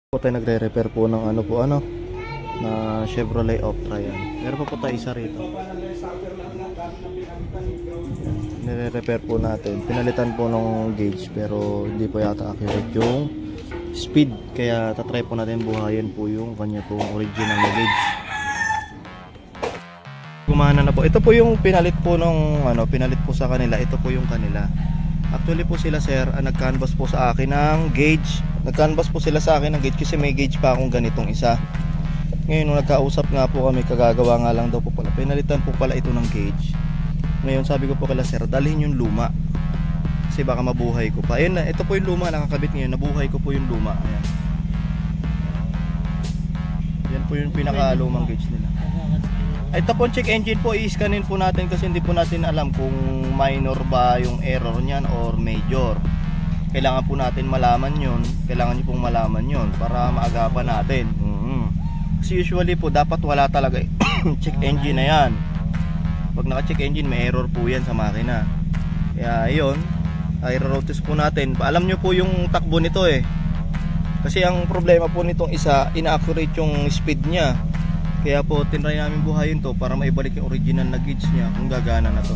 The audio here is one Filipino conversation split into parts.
Po tayo nagre-repair po ng na Chevrolet Optra yan. Meron po tayo isa rito. Nire-repair po natin. Pinalitan po ng gauge pero hindi po yata accurate yung speed. Kaya tatry po natin buhayin po yung kanya pong original na gauge. Gumana na po. Ito po yung pinalit po ng pinalit po sa kanila. Ito po yung kanila. Actually po sila sir, nag-canvas po sa akin ng gauge. Nag-canvas po sila sa akin ng gauge kasi may gauge pa akong ganitong isa. Ngayon nung nagkausap nga po kami, kagagawa nga lang daw po pala. Pinalitan po pala ito ng gauge. Ngayon sabi ko po kala sir, dalhin yung luma. Kasi baka mabuhay ko pa. Ayun na, ito po yung luma nakakabit ngayon. Nabuhay ko po yung luma. Ayan. Yan po yung pinaka-lumang gauge nila. Ito po check engine po, i-scanin po natin kasi hindi po natin alam kung minor ba yung error niyan or major. Kailangan po natin malaman yun. Kailangan nyo pong malaman yun para maagapan natin. Kasi usually po dapat wala talaga check engine na yan. Pag naka-check engine may error po yan sa makina. Kaya yun, i-road test po natin. Alam nyo po yung takbo nito kasi ang problema po nitong isa, inaccurate yung speed niya. Kaya po tinry namin buhayin to para maibalik yung original na gauge niya kung gagana na to.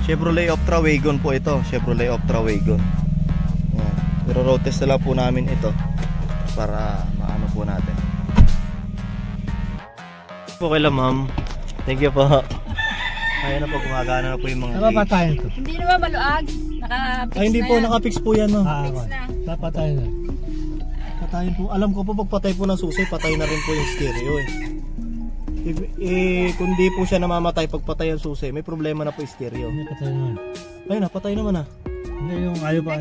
Chevrolet Optra Wagon po ito. Chevrolet Optra Wagon. Pero road test na lang po namin ito para maano po natin. Okay lang ma'am. Thank you po. Ayan na po, gumagana na po yung mga gauge. Napapatayin to. Hindi naman maluag. Naka-fix Ay hindi na po, yan. nakapix po yan no. Fix na. Napapatayin na. Patayin po. Alam ko po pag patay po ng susi, patay na rin po yung stereo kung di po siya namamatay pag patay ang susi, may problema na po yung stereo. Hindi patay naman. Ayun na, patay naman Hindi yung ayaw pa